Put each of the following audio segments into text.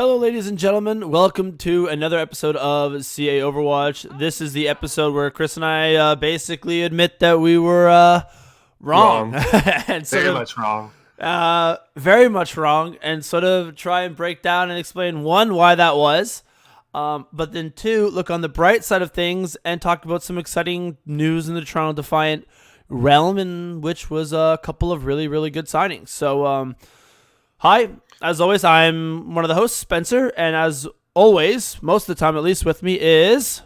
Hello, ladies and gentlemen. Welcome to another episode of CAOverwatch. This is the episode where Chris and I basically admit that we were wrong. And Very much wrong. Very much wrong. And sort of try and break down and explain, one, why that was. But then two, look on the bright side of things and talk about some exciting news in the Toronto Defiant realm, in which was a couple of really, really good signings. So, hi. As always, I'm one of the hosts, Spencer, and as always, most of the time at least with me is...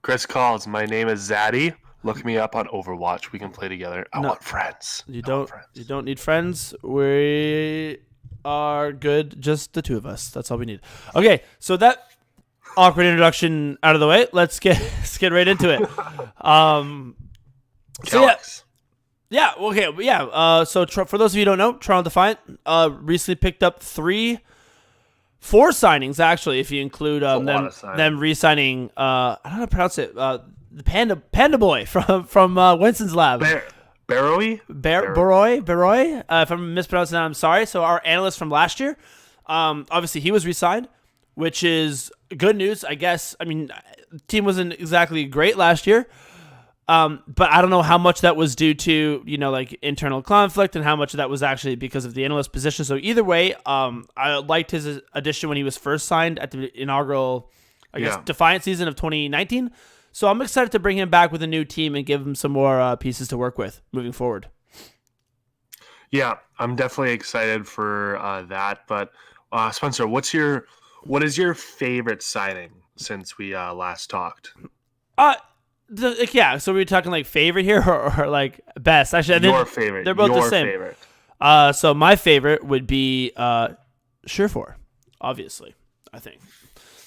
Chris calls. My name is Zaddy. Look me up on Overwatch. We can play together. I want friends. You don't need friends. We are good, just the two of us. That's all we need. Okay, so that awkward introduction out of the way, let's get right into it. Kellex. Yeah, okay, yeah. So for those of you who don't know, Toronto Defiant recently picked up four signings, actually, if you include them re-signing, I don't know how to pronounce it, the Panda Boy from Winston's lab. Baroy? Baroy? If I'm mispronouncing that, I'm sorry. So our analyst from last year, obviously he was re-signed, which is good news, I guess. I mean, the team wasn't exactly great last year. But I don't know how much that was due to, like internal conflict and how much of that was actually because of the analyst position. So either way, I liked his addition when he was first signed at the inaugural, Defiant season of 2019. So I'm excited to bring him back with a new team and give him some more pieces to work with moving forward. Yeah, I'm definitely excited for that. But Spencer, what is your favorite signing since we last talked? So we're talking like favorite here or like best? Actually, your favorite. They're both the same. Favorite. So my favorite would be Surefour, obviously, I think.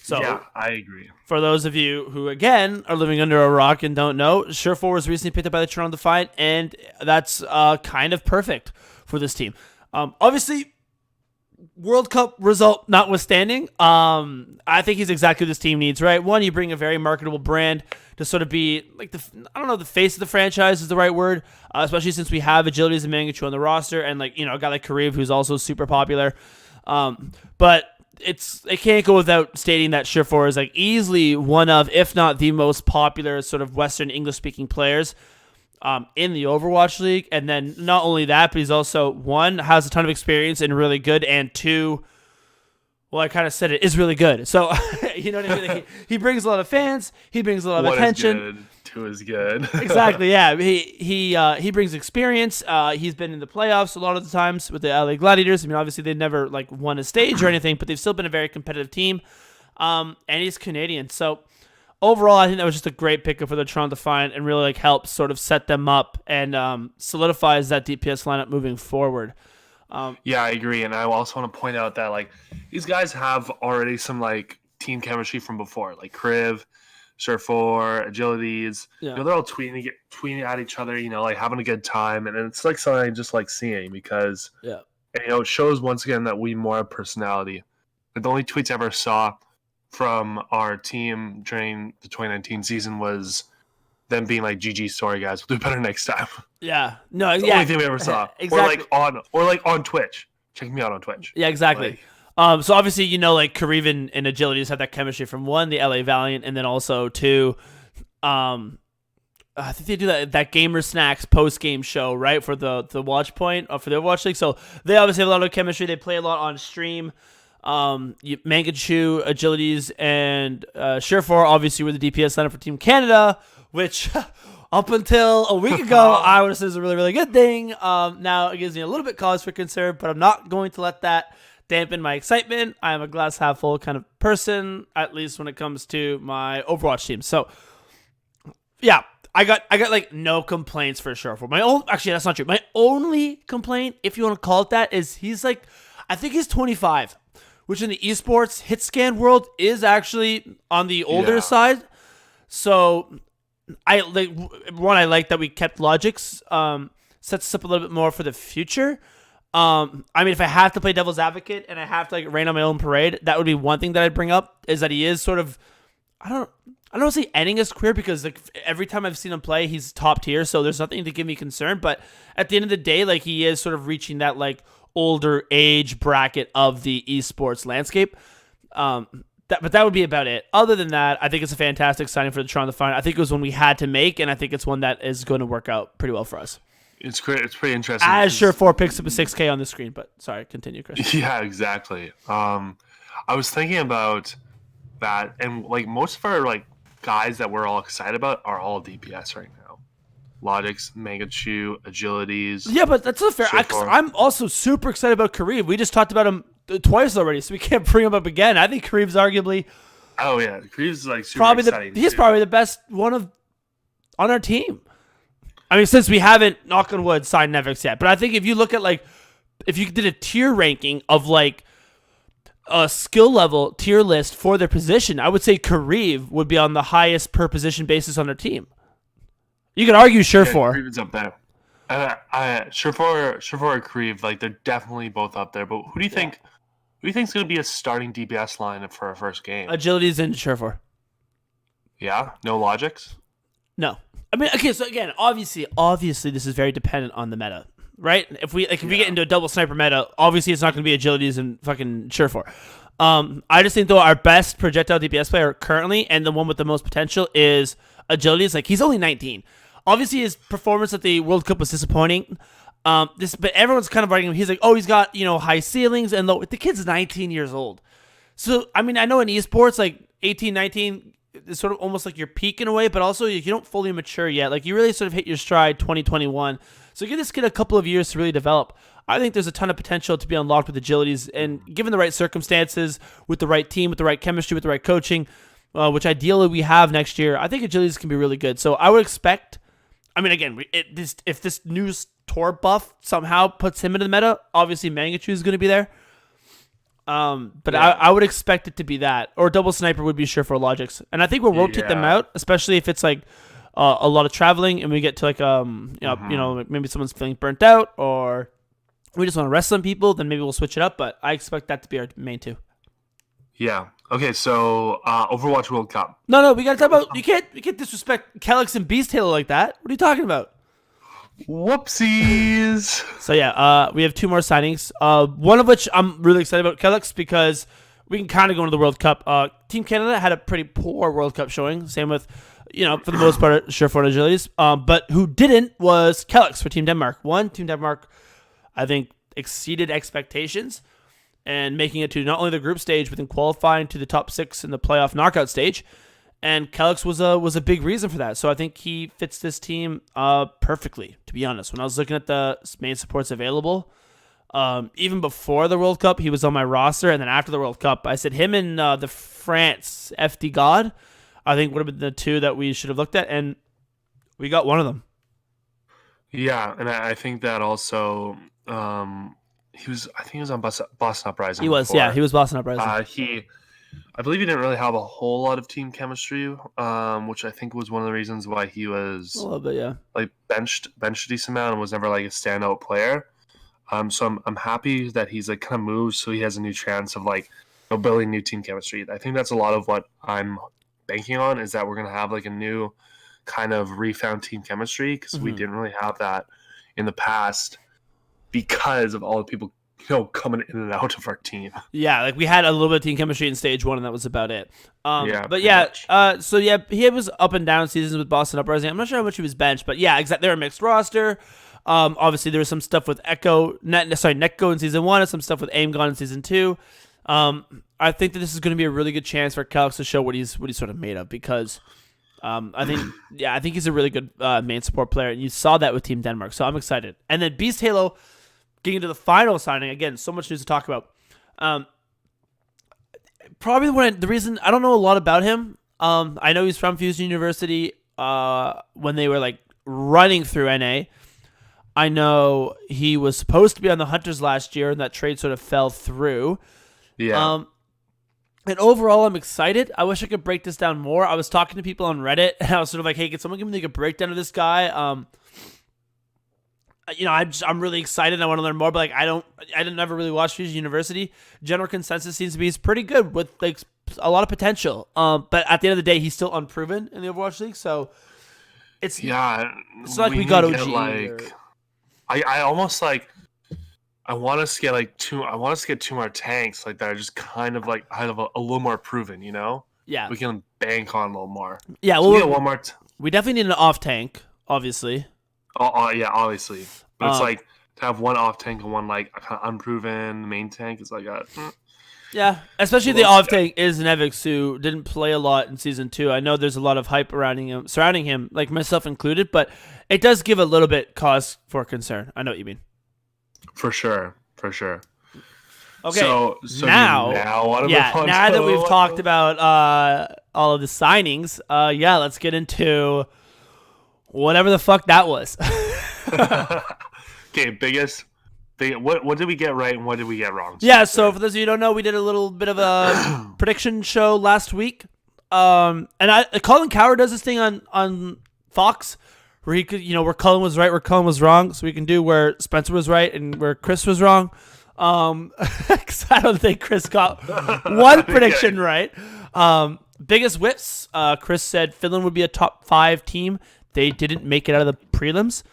So yeah, I agree. For those of you who, again, are living under a rock and don't know, Surefour was recently picked up by the Toronto Defiant, and that's kind of perfect for this team. Obviously, World Cup result notwithstanding, I think he's exactly what this team needs, right? One, you bring a very marketable brand to sort of be like the face of the franchise is the right word, especially since we have Agilities and Mangachu on the roster, and a guy like Kareev who's also super popular. But it can't go without stating that Surefour is like easily one of, if not the most popular sort of Western English speaking players in the Overwatch League. And then not only that, but he's also, one, has a ton of experience and really good, and two, well, I kind of said it, is really good. So, you know what I mean? Like he brings a lot of fans. He brings a lot of attention. What is good, two is good. Exactly, yeah. He brings experience. He's been in the playoffs a lot of the times with the LA Gladiators. I mean, obviously, they never won a stage or anything, but they've still been a very competitive team. And he's Canadian. So, overall, I think that was just a great pickup for the Toronto Defiant and really helps sort of set them up and solidifies that DPS lineup moving forward. Yeah, I agree, and I also want to point out that these guys have already some team chemistry from before, like Kriv, Surefour, Agilities. Yeah. They're all tweeting at each other, having a good time, and it's something I just like seeing because it shows once again that we more have personality. The only tweets I ever saw from our team during the 2019 season was them being like, "GG, sorry guys, we'll do better next time." Yeah, no, it's the only thing we ever saw. Exactly. Or on Twitch. Check me out on Twitch. Yeah, exactly. So obviously, Kareev and Agilities have that chemistry from one, the LA Valiant, and then also two, I think they do that Gamer Snacks post game show, right, for the Watch Point or for the Overwatch League. So they obviously have a lot of chemistry. They play a lot on stream. Mangachu, Agilities, and Surefour obviously were the DPS lineup for Team Canada, which up until a week ago I would have said is a really, really good thing. Now it gives me a little bit cause for concern, but I'm not going to let that dampen my excitement. I am a glass half full kind of person, at least when it comes to my Overwatch team. So yeah, I got no complaints for Surefour. Actually, that's not true. My only complaint, if you want to call it that, is I think he's 25. Which in the esports hit scan world is actually on the older side. So I like that we kept Logic's, sets us up a little bit more for the future. I mean, if I have to play devil's advocate and I have to rain on my own parade, that would be one thing that I'd bring up, is that he is sort of, I don't want to say ending his career, because every time I've seen him play, he's top tier, so there's nothing to give me concern. But at the end of the day, he is sort of reaching that older age bracket of the esports landscape. But that would be about it. Other than that, I think it's a fantastic signing for the Toronto Defiant. I think it was one we had to make, and I think it's one that is going to work out pretty well for us. It's great. It's pretty interesting. As Surefour picks up a 6K on the screen, but sorry, continue, Chris. Yeah, exactly. I was thinking about that, and like most of our like guys that we're all excited about are all DPS right now. Logix, Mangachu, Agilities. Yeah, but that's not fair. I'm also super excited about Kareev. We just talked about him twice already, so we can't bring him up again. I think Kareev's arguably. Oh yeah, Kareev's like super exciting. He's probably the best one on our team. I mean, since we haven't, knock on wood, signed Nevix yet. But I think if you look at like, if you did a tier ranking of like a skill level tier list for their position, I would say Kareev would be on the highest per position basis on their team. You could argue Surefour. Kareev's up there. Surefour and Kareev, like they're definitely both up there. But who do you think? Who do you think is going to be a starting DPS line for our first game? Agilities and Surefour. Yeah, no Logix. No, I mean, okay. So again, obviously, this is very dependent on the meta, right? If we get into a double sniper meta, obviously it's not going to be Agilities and fucking Surefour. I just think though our best projectile DPS player currently, and the one with the most potential, is Agilities. Like he's only 19. Obviously, his performance at the World Cup was disappointing. But everyone's kind of arguing. He's like, oh, he's got high ceilings, and the kid's 19 years old. So I mean, I know in esports, like 18, 19 is sort of almost like your peak in a way, but also you don't fully mature yet. Like you really sort of hit your stride 2021. So give this kid a couple of years to really develop. I think there's a ton of potential to be unlocked with Agilities, and given the right circumstances, with the right team, with the right chemistry, with the right coaching, which ideally we have next year, I think Agilities can be really good. So I would expect. I mean, again, if this new Tor buff somehow puts him into the meta, obviously Mangachu is going to be there. But yeah. I would expect it to be that. Or Double Sniper would be sure for Logix. And I think we'll rotate them out, especially if it's like a lot of traveling and we get to like, maybe someone's feeling burnt out or we just want to rest some people, then maybe we'll switch it up. But I expect that to be our main two. Yeah. Okay, so Overwatch World Cup. No, we gotta talk about you can't disrespect Kellex and Beast Halo like that. What are you talking about? Whoopsies. So yeah, we have two more signings. One of which I'm really excited about, Kellex, because we can kind of go into the World Cup. Team Canada had a pretty poor World Cup showing. Same with, for the most part, Surefour and Agilities. But who didn't was Kellex for Team Denmark. Team Denmark, I think, exceeded expectations. And making it to not only the group stage, but then qualifying to the top 6 in the playoff knockout stage. And Kellex was a big reason for that. So I think he fits this team perfectly, to be honest. When I was looking at the main supports available, even before the World Cup, he was on my roster. And then after the World Cup, I said him and the France FD God, I think would have been the two that we should have looked at. And we got one of them. Yeah, and I think that also... I think he was on Boston Uprising. He was, before. Yeah, he was Boston Uprising. I believe he didn't really have a whole lot of team chemistry, which I think was one of the reasons why he was a little bit, yeah, like benched a decent amount and was never like a standout player. So I'm happy that he's like kind of moved, so he has a new chance of like building new team chemistry. I think that's a lot of what I'm banking on, is that we're gonna have like a new kind of refound team chemistry, because we didn't really have that in the past. Because of all the people, coming in and out of our team. Yeah, like we had a little bit of team chemistry in stage 1, and that was about it. He was up and down seasons with Boston Uprising. I'm not sure how much he was benched, but yeah, exactly. They're a mixed roster. Obviously, there was some stuff with Netco in season 1, and some stuff with AimGone in season 2. I think that this is going to be a really good chance for Kellex to show what he's sort of made of, because I think he's a really good main support player, and you saw that with Team Denmark. So I'm excited. And then Beast Halo. Getting into the final signing, again, so much news to talk about. Probably the reason I don't know a lot about him. I know he's from Fusion University when they were like running through NA. I know he was supposed to be on the Hunters last year, and that trade sort of fell through. Yeah. And overall, I'm excited. I wish I could break this down more. I was talking to people on Reddit, and I was sort of like, hey, can someone give me like a breakdown of this guy? I'm really excited. I want to learn more, but like I didn't ever really watch Fusion University. General consensus seems to be he's pretty good with like a lot of potential. But at the end of the day, he's still unproven in the Overwatch League. So it's not like we got OG. I almost like I want us to get like two. I want us to get two more tanks like that are just kind of like a little more proven. Yeah. We can bank on a little more. Yeah. So Well, we get one more. We definitely need an off tank, obviously. Yeah, obviously, but it's like to have one off tank and one like kind of unproven main tank is like a. Yeah, especially if the off tank is Nevix, who didn't play a lot in Season 2. I know there's a lot of hype surrounding him, like myself included, but it does give a little bit cause for concern. I know what you mean. For sure. Okay, so now that we've talked about all of the signings, let's get into whatever the fuck that was. Okay, what did we get right and what did we get wrong? Yeah, so for those of you who don't know, we did a little bit of a prediction show last week. And Colin Coward does this thing on Fox where he could, where Colin was right, where Colin was wrong. So we can do where Spencer was right and where Chris was wrong. Because I don't think Chris got one prediction right. Biggest whiffs. Chris said Finland would be a top 5 team. They didn't make it out of the prelims.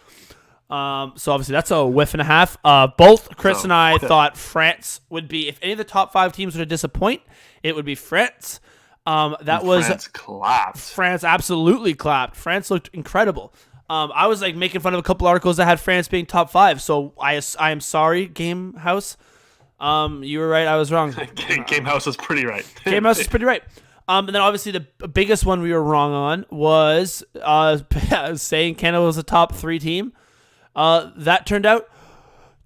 So obviously that's a whiff and a half. Both Chris and I thought France would be, if any of the top 5 teams were to disappoint, it would be France. France clapped. France absolutely clapped. France looked incredible. I was like making fun of a couple articles that had France being top 5. So I am sorry, Game House. You were right. I was wrong. Game House was pretty right. Game House was pretty right. And then obviously the biggest one we were wrong on was saying Canada was a top 3 team. That turned out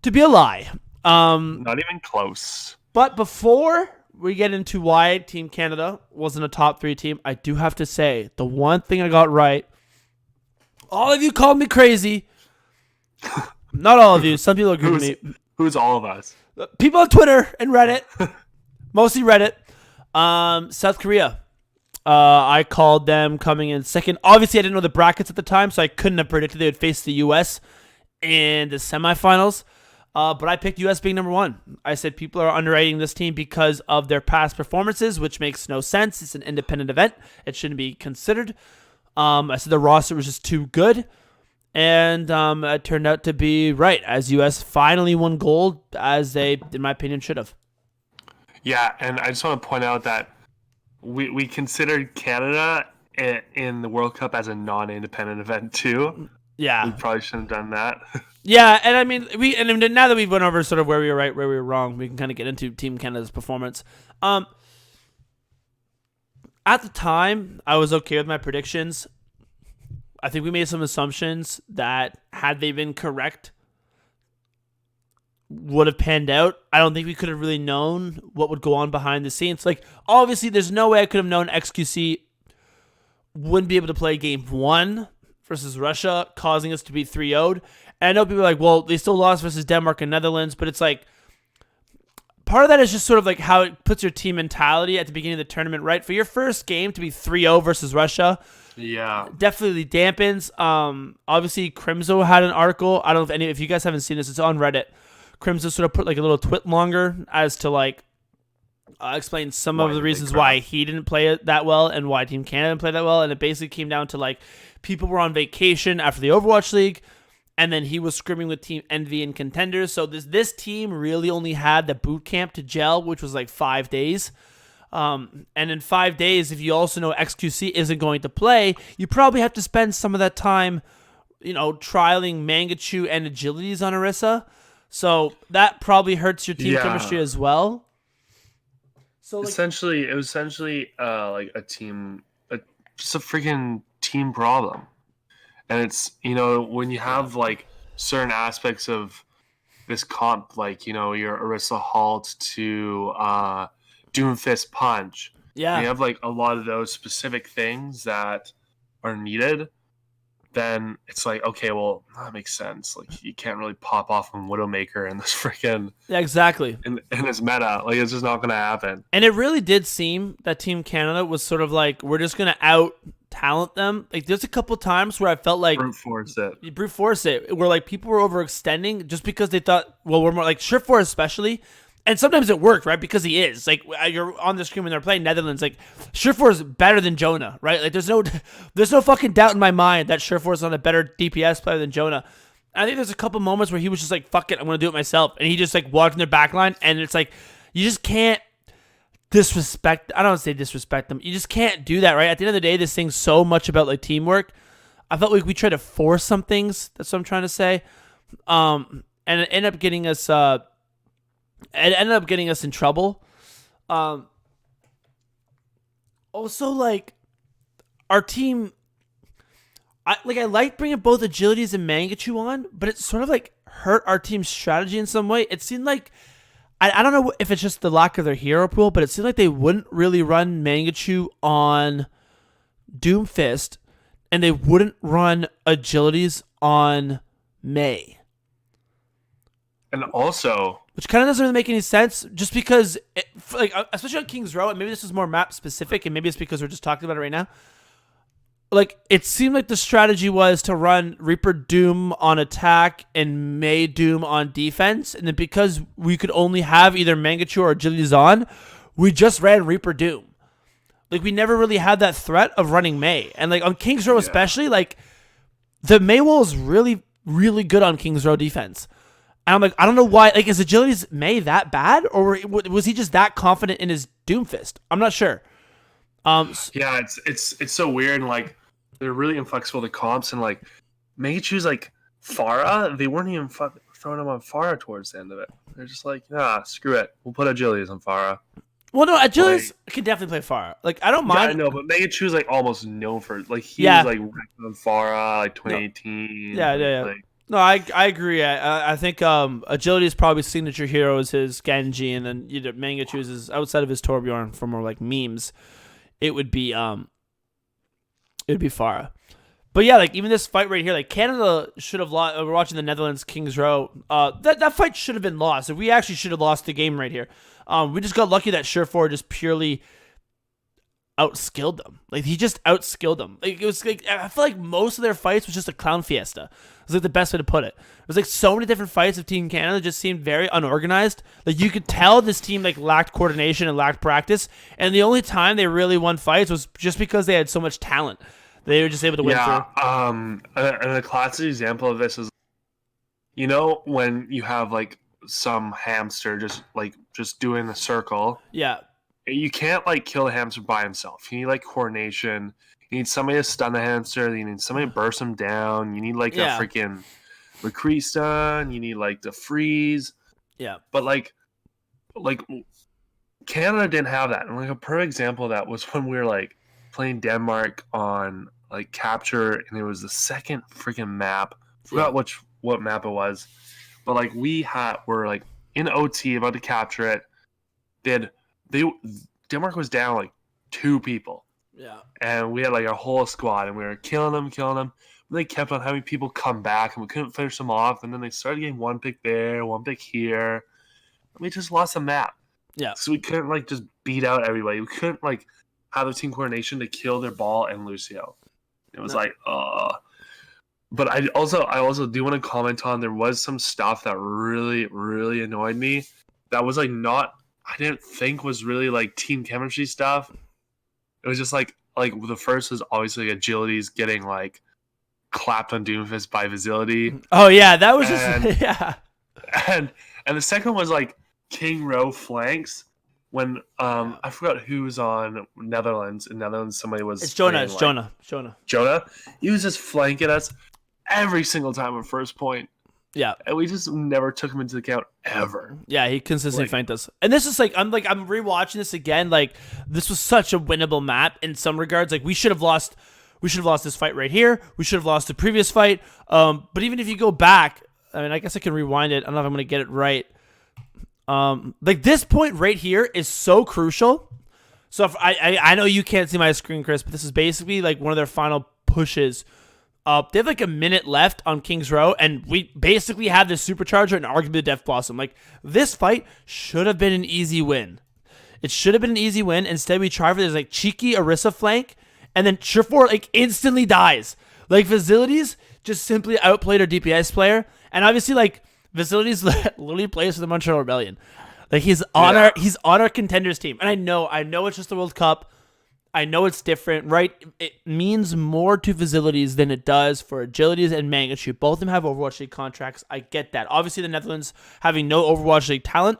to be a lie. Not even close. But before we get into why Team Canada wasn't a top 3 team, I do have to say the one thing I got right. All of you called me crazy. Not all of you. Some people agree with me. Who's all of us? People on Twitter and Reddit. Mostly Reddit. South Korea. I called them coming in second. Obviously, I didn't know the brackets at the time, so I couldn't have predicted they would face the U.S. in the semifinals. But I picked U.S. being number 1. I said people are underrating this team because of their past performances, which makes no sense. It's an independent event. It shouldn't be considered. I said the roster was just too good. And it turned out to be right, as U.S. finally won gold, as they, in my opinion, should have. Yeah, and I just want to point out that we considered Canada in the World Cup as a non-independent event too. Yeah, we probably shouldn't have done that. Yeah, and I mean, now that we've went over sort of where we were right, where we were wrong, we can kind of get into Team Canada's performance. At the time, I was okay with my predictions. I think we made some assumptions that, had they been correct, would have panned out. I don't think we could have really known what would go on behind the scenes. Like, obviously, there's no way I could have known XQC wouldn't be able to play game 1 versus Russia, causing us to be 3-0'd. And I know people are like, well, they still lost versus Denmark and Netherlands, but it's like, part of that is just sort of like how it puts your team mentality at the beginning of the tournament, right? For your first game to be 3-0 versus Russia, yeah, definitely dampens. Obviously, Crimzo had an article. I don't know if you guys haven't seen this. It's on Reddit. Crimzo sort of put like a little twit longer as to like explain some of the reasons why he didn't play it that well and why Team Canada didn't play that well. And it basically came down to like people were on vacation after the Overwatch League, and then he was scrimming with Team Envy and Contenders. So this team really only had the boot camp to gel, which was like 5 days. And in 5 days, if you also know XQC isn't going to play, you probably have to spend some of that time, trialing Mangachu and agilities on Orisa. So that probably hurts your team chemistry as well. So it was essentially like a team, just a freaking team problem. And it's, when you have like certain aspects of this comp, like, your Orisa Halt to Doomfist Punch. Yeah. You have like a lot of those specific things that are needed. Then it's like, okay, well, that makes sense. Like, you can't really pop off on Widowmaker in this freaking... Yeah, exactly. In this meta. Like, it's just not going to happen. And it really did seem that Team Canada was sort of like, we're just going to out-talent them. Like, there's a couple times where I felt like... Brute force it. Where, like, people were overextending just because they thought, well, we're more... Like, Surefour especially... And sometimes it worked, right? Because he is. Like, you're on the screen when they're playing Netherlands. Like, Surefour is better than Jonah, right? Like, there's no fucking doubt in my mind that Surefour is on a better DPS player than Jonah. I think there's a couple moments where he was just like, fuck it, I'm going to do it myself. And he just like walked in their back line, and it's like, you just can't disrespect. I don't want to say disrespect them. You just can't do that, right? At the end of the day, this thing's so much about like teamwork. I felt like we tried to force some things. That's what I'm trying to say. And it ended up getting us, in trouble. Also, like, our team, I like bringing both agilities and Mangachu on, but it sort of like hurt our team's strategy in some way. It seemed like, I don't know if it's just the lack of their hero pool, but it seemed like they wouldn't really run Mangachu on Doomfist, and they wouldn't run agilities on Mei. And also, which kind of doesn't really make any sense, just because, especially on King's Row, and maybe this is more map specific, and maybe it's because we're just talking about it right now. Like, it seemed like the strategy was to run Reaper Doom on attack and Mei Doom on defense, and then because we could only have either Mangachu or agilities on, we just ran Reaper Doom. Like, we never really had that threat of running Mei. And, like, on King's Row especially, like, the Mei wall is really, really good on King's Row defense. And I'm like, I don't know why. Like, is agility's Mei that bad? Or was he just that confident in his Doomfist? I'm not sure. Yeah, it's so weird. And, like, they're really inflexible to comps. And, like, Mangachu's, like, Pharah, they weren't even throwing him on Pharah towards the end of it. They're just like, nah, screw it. We'll put agilities on Pharah. Well, no, agilities can definitely play Pharah. Like, I don't mind. Yeah, I know, but Mangachu's, like, almost known for, like, he was, like, wrecked on Pharah, like, 2018. Yeah. Like, no, I agree. I think agility's probably signature hero is his Genji, and then Mangachu's is outside of his Torbjorn for more like memes. It would be Pharah. But yeah, like even this fight right here, like Canada should have lost. We're watching the Netherlands Kings Row. That fight should have been lost. If we actually should have lost the game right here. We just got lucky that Surefour just purely outskilled them. Like he just outskilled them. Like it was like I feel like most of their fights was just a clown fiesta. It was like the best way to put it. It was like so many different fights of Team Canada just seemed very unorganized. Like you could tell this team like lacked coordination and lacked practice. And the only time they really won fights was just because they had so much talent. They were just able to win through. And a classic example of this is, you know, when you have like some hamster just doing a circle. Yeah. You can't like kill a hamster by himself. You need like coordination. You need somebody to stun the hamster. You need somebody to burst him down. You need like a freaking McCree stun. You need like the freeze. Yeah. But like Canada didn't have that. And like a perfect example of that was when we were like playing Denmark on like capture, and it was the second freaking map. Forgot what map it was. But like we're like in OT about to capture it. Denmark was down like 2 people. Yeah. And we had like a whole squad, and we were killing them. And they kept on having people come back, and we couldn't finish them off. And then they started getting 1 pick there, 1 pick here. And we just lost the map. Yeah. So we couldn't like just beat out everybody. We couldn't like have the team coordination to kill their ball and Lucio. It was But I also do want to comment on, there was some stuff that really, really annoyed me. That was like I didn't think was really like team chemistry stuff. It was just like the first was obviously agilities getting like clapped on Doomfist by Facility. Oh yeah, that was And the second was like King Row flanks when I forgot who was on Netherlands. In Netherlands, somebody was. It's Jonah. It's Jonah. Jonah. He was just flanking us every single time at first point. Yeah, and we just never took him into account ever. Yeah, he consistently flanked us. And this is I'm rewatching this again. Like this was such a winnable map in some regards. Like we should have lost this fight right here. We should have lost the previous fight. But even if you go back, I mean, I guess I can rewind it. I don't know if I'm gonna get it right. Like this point right here is so crucial. So if I know you can't see my screen, Chris, but this is basically like one of their final pushes. They have like a minute left on King's Row, and we basically have this Supercharger and arguably the Death Blossom. Like, this fight should have been an easy win. It should have been an easy win. Instead, we try for this like cheeky Orisa flank, and then Surefour like instantly dies. Like, Facilities just simply outplayed our DPS player, and obviously like Facilities literally plays for the Montreal Rebellion. Like he's on our contenders team, and I know it's just the World Cup. I know it's different, right? It means more to facilities than it does for agilities and Mangachu. Both of them have Overwatch League contracts. I get that. Obviously, the Netherlands having no Overwatch League talent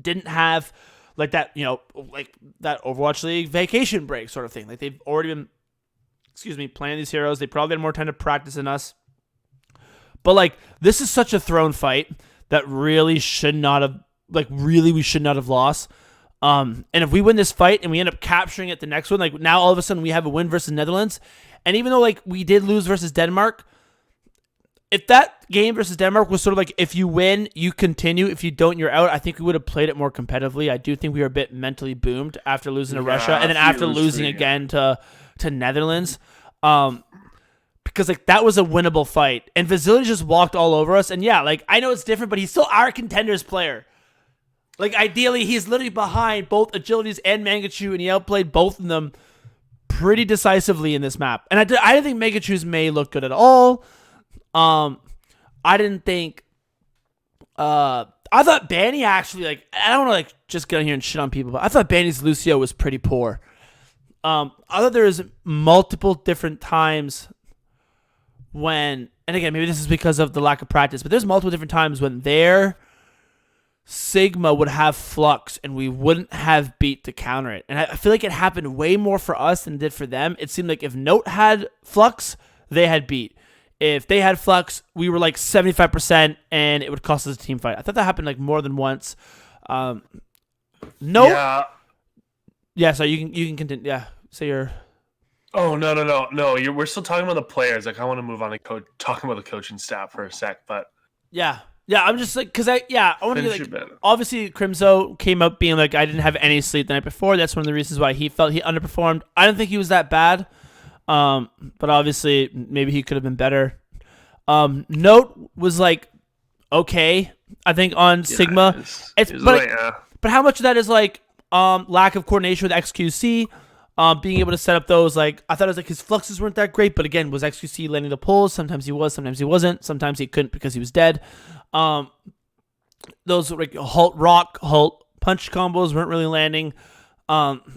didn't have like that, like that Overwatch League vacation break sort of thing. Like they've already been, playing these heroes. They probably had more time to practice than us. But like this is such a thrown fight that really we should not have lost. And if we win this fight and we end up capturing it the next one, like now all of a sudden we have a win versus Netherlands. And even though like we did lose versus Denmark, if that game versus Denmark was sort of like if you win, you continue. If you don't, you're out. I think we would have played it more competitively. I do think we were a bit mentally boomed after losing to Russia and then after losing again to Netherlands. Because like that was a winnable fight. And Vasily just walked all over us. And yeah, like I know it's different, but he's still our contenders player. Like, ideally, he's literally behind both Agilities and Mangachu, and he outplayed both of them pretty decisively in this map. And I didn't think Mangachu's Mei looked good at all. I didn't think... I thought Banny actually, like... I don't want to, like, just get on here and shit on people, but I thought Banny's Lucio was pretty poor. I thought there was multiple different times when... And again, maybe this is because of the lack of practice, but there's multiple different times when their Sigma would have Flux and we wouldn't have beat to counter it. And I feel like it happened way more for us than it did for them. It seemed like if Note had Flux, they had beat. If they had Flux, we were like 75% and it would cost us a team fight. I thought that happened like more than once. Note. Yeah, so you can continue. Yeah, say your... Oh, no. We're still talking about the players. Like, I want to move on to talking about the coaching staff for a sec, but... Yeah, I'm just like, because I want to get like, obviously Crimso came up being like, I didn't have any sleep the night before. That's one of the reasons why he felt he underperformed. I don't think he was that bad, but obviously maybe he could have been better. Note was like, okay, I think on Sigma. But how much of that is like lack of coordination with XQC, being able to set up those, like, I thought it was like his fluxes weren't that great, but again, was XQC landing the pulls? Sometimes he was, sometimes he wasn't. Sometimes he couldn't because he was dead. Those like halt punch combos weren't really landing.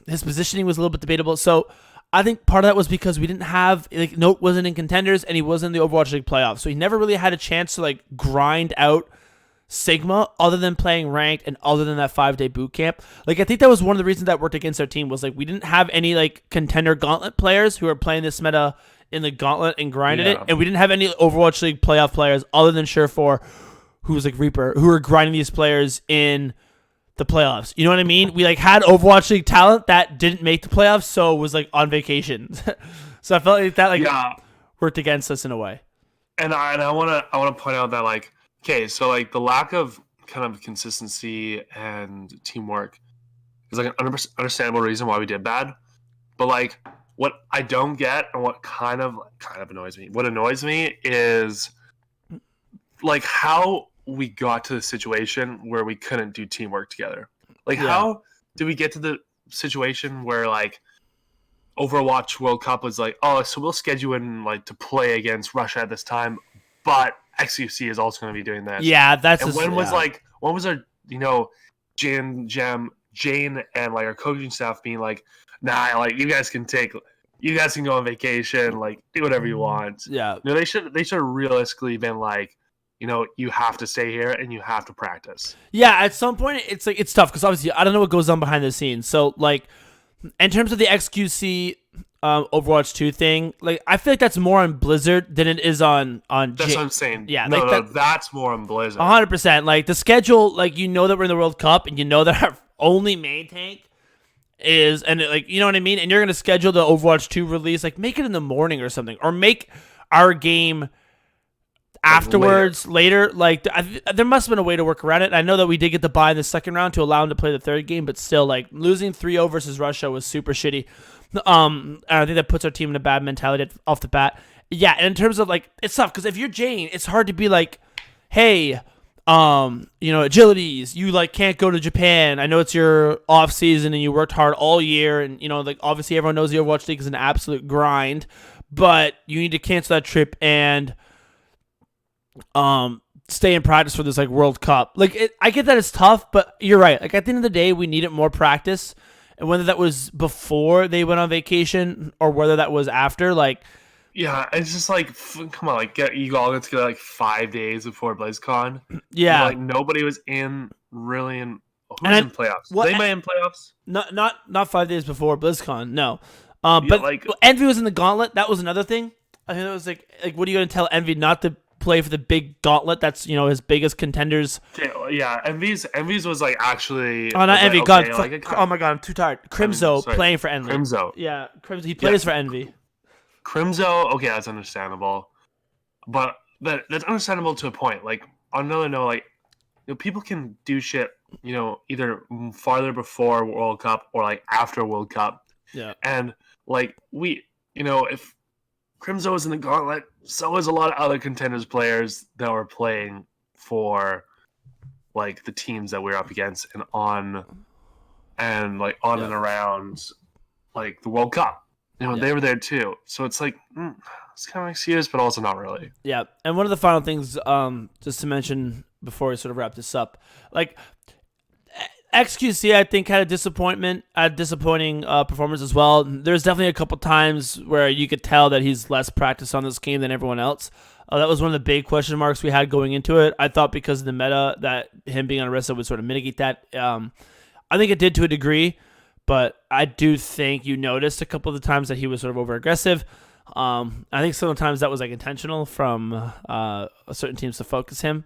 His positioning was a little bit debatable. So I think part of that was because we didn't have, like, Note wasn't in contenders and he wasn't in the Overwatch League playoffs. So he never really had a chance to like grind out Sigma other than playing ranked and other than that 5-day boot camp. Like, I think that was one of the reasons that worked against our team was like we didn't have any like contender gauntlet players who are playing this meta in the gauntlet and grinded it, and we didn't have any Overwatch League playoff players other than Surefour, who was like Reaper, who were grinding these players in the playoffs. You know what I mean? We like had Overwatch League talent that didn't make the playoffs, so was like on vacation. So I felt like that worked against us in a way. And I want to point out that like, okay, so like the lack of kind of consistency and teamwork is like an understandable reason why we did bad. But like what I don't get and what kind of annoys me, what annoys me is like how we got to the situation where we couldn't do teamwork together. Like how did we get to the situation where like Overwatch World Cup was like, oh, so we'll schedule in like to play against Russia at this time, but XQC is also going to be doing this. Yeah, that's. And when was our Jane and like our coaching staff being like, nah, like you guys can go on vacation, like do whatever you want. Yeah. They should have realistically been like, you have to stay here and you have to practice. Yeah, at some point it's like it's tough because obviously I don't know what goes on behind the scenes. So like in terms of the XQC Overwatch 2 thing, like I feel like that's more on Blizzard than it is on That's what I'm saying. Yeah, that's more on Blizzard. 100%. Like the schedule, like that we're in the World Cup and that our only main tank is, and like you know what I mean, and you're gonna schedule the Overwatch 2 release, like make it in the morning or something, or make our game afterwards later. Like there must have been a way to work around it. I know that we did get the bye in the second round to allow them to play the third game, but still, like losing 3-0 versus Russia was super shitty. And I think that puts our team in a bad mentality off the bat. Yeah, and in terms of like, it's tough because if you're Jane, it's hard to be like, hey, agilities, you like can't go to Japan. I know it's your off season and you worked hard all year, and like obviously everyone knows the Overwatch League is an absolute grind, but you need to cancel that trip and stay in practice for this like World Cup. Like I get that it's tough, but you're right. Like at the end of the day, we needed more practice. and whether that was before they went on vacation or whether that was after. Like, yeah, it's just like, come on, like you all get together like 5 days before BlizzCon. yeah, like nobody was really in. Who's in playoffs? They might in playoffs. Not 5 days before BlizzCon. No, but like Envy was in the gauntlet. That was another thing. I think that was like what are you going to tell Envy not to play for the big gauntlet? That's his biggest contenders. Yeah, Envy's was like actually. Oh, not Envy. Like, God, okay, oh my God, I'm too tired. Crimzo playing for Envy. Crimzo. Yeah, Crimzo. He plays for Envy. Crimzo. Okay, that's understandable, but that's understandable to a point. Like on another note, like people can do shit. Either farther before World Cup or like after World Cup. Yeah, and like if Crimzo is in the gauntlet, so is a lot of other contenders players that were playing for like the teams that we're up against and on and around like the World Cup. They were there too. So it's like it's kind of excuse, but also not really. Yeah. And one of the final things, just to mention before we sort of wrap this up, like XQC, I think, had a disappointing performance as well. There's definitely a couple times where you could tell that he's less practiced on this game than everyone else. That was one of the big question marks we had going into it. I thought because of the meta that him being on Orisa would sort of mitigate that. I think it did to a degree, but I do think you noticed a couple of the times that he was sort of over aggressive. I think sometimes that was like intentional from certain teams to focus him.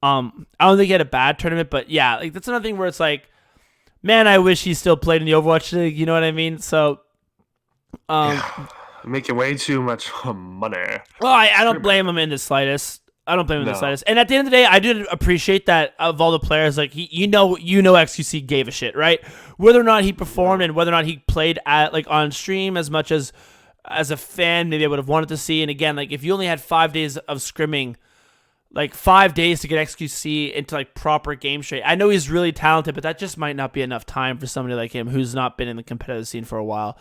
I don't think he had a bad tournament, but yeah, like that's another thing where it's like, man, I wish he still played in the Overwatch League. You know what I mean? So, making way too much money. Well, I don't blame him in the slightest. I don't blame him in the slightest. And at the end of the day, I do appreciate that of all the players, like XQC gave a shit, right? Whether or not he performed and whether or not he played at like on stream as much as a fan, maybe I would have wanted to see. And again, like if you only had 5 days of scrimming. Like 5 days to get XQC into like proper game shape. I know he's really talented, but that just might not be enough time for somebody like him who's not been in the competitive scene for a while.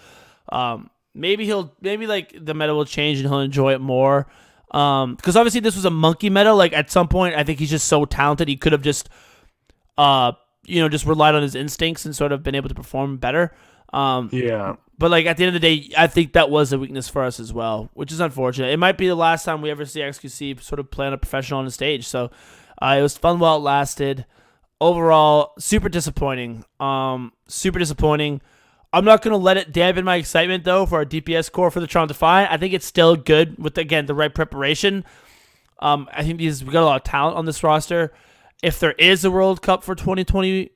Maybe like the meta will change and he'll enjoy it more. Because obviously this was a monkey meta. Like at some point, I think he's just so talented he could have just relied on his instincts and sort of been able to perform better. Yeah. But like at the end of the day, I think that was a weakness for us as well, which is unfortunate. It might be the last time we ever see XQC sort of play on a professional on the stage. So it was fun while it lasted. Overall, super disappointing. Super disappointing. I'm not going to let it dampen my excitement, though, for our DPS core for the Toronto Defiant. I think it's still good with, again, the right preparation. I think we got a lot of talent on this roster. If there is a World Cup for 2020,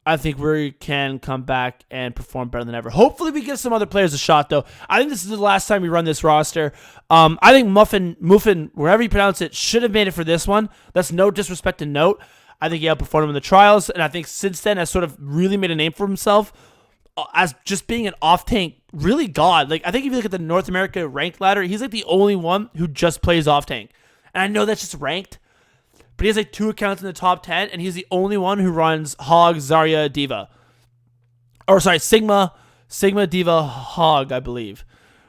I think we can come back and perform better than ever. Hopefully we give some other players a shot, though. I think this is the last time we run this roster. I think Muffin, wherever you pronounce it, should have made it for this one. That's no disrespect to note. I think he outperformed him in the trials, and I think since then has sort of really made a name for himself as just being an off-tank, really god. Like I think if you look at the North America ranked ladder, he's like the only one who just plays off-tank. And I know that's just ranked, but he has like 2 accounts in the top 10, and he's the only one who runs Hog, Zarya, Diva. Or sorry, Sigma, Diva, Hog, I believe.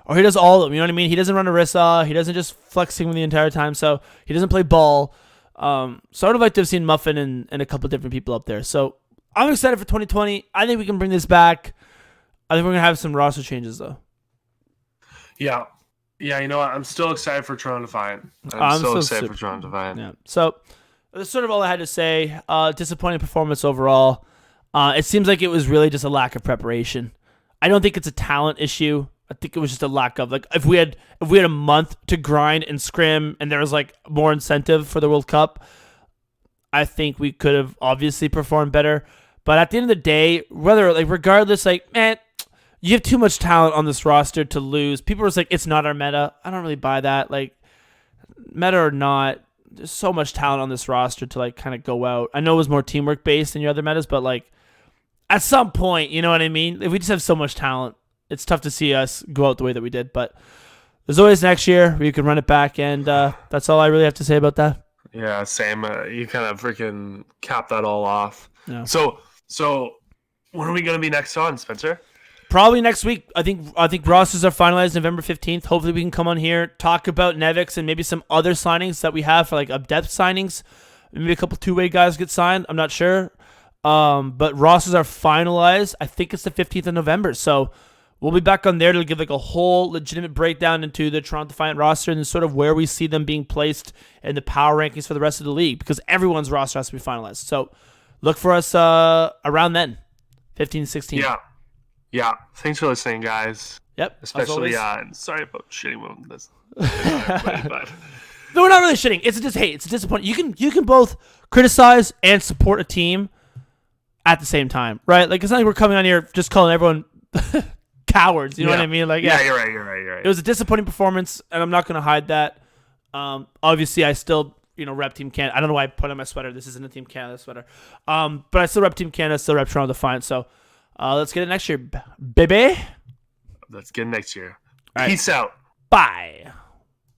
Or he does all of them, you know what I mean? He doesn't run Orisa, he doesn't just flex Sigma the entire time, so he doesn't play ball. So I would have liked to have seen Muffin and a couple different people up there. So I'm excited for 2020. I think we can bring this back. I think we're going to have some roster changes, though. Yeah. Yeah, you know what? I'm still excited for Toronto Defiant. I'm so excited for Toronto Defiant. Yeah. So that's sort of all I had to say. Disappointing performance overall. It seems like it was really just a lack of preparation. I don't think it's a talent issue. I think it was just a lack of like if we had a month to grind and scrim and there was like more incentive for the World Cup, I think we could have obviously performed better. But at the end of the day, regardless, like man, you have too much talent on this roster to lose. People were just like, it's not our meta. I don't really buy that. Like meta or not, there's so much talent on this roster to like kind of go out. I know it was more teamwork based than your other metas, but like at some point, you know what I mean? If we just have so much talent, it's tough to see us go out the way that we did. But there's always next year where you can run it back, and that's all I really have to say about that. Yeah, same. You kind of freaking capped that all off. Yeah. So when are we going to be next on, Spencer? Probably next week. I think rosters are finalized November 15th. Hopefully we can come on here, talk about Nevix and maybe some other signings that we have for like depth signings. Maybe a couple 2-way guys get signed. I'm not sure. But rosters are finalized. I think it's the 15th of November. So we'll be back on there to give like a whole legitimate breakdown into the Toronto Defiant roster and sort of where we see them being placed in the power rankings for the rest of the league, because everyone's roster has to be finalized. So look for us around then, 15, 16. Yeah. Thanks for listening, guys. Yep. Especially, sorry about shitting on this. But No, we're not really shitting. It's just it's a disappointment. You can both criticize and support a team at the same time, right? Like, it's not like we're coming on here just calling everyone cowards. You know what I mean? Like, you're right. It was a disappointing performance, and I'm not going to hide that. Obviously, I still rep Team Canada. I don't know why I put on my sweater. This isn't a Team Canada sweater. But I still rep Team Canada. Still rep Toronto Defiant. So let's get it next year, baby. Let's get it next year. All right. Peace out. Bye.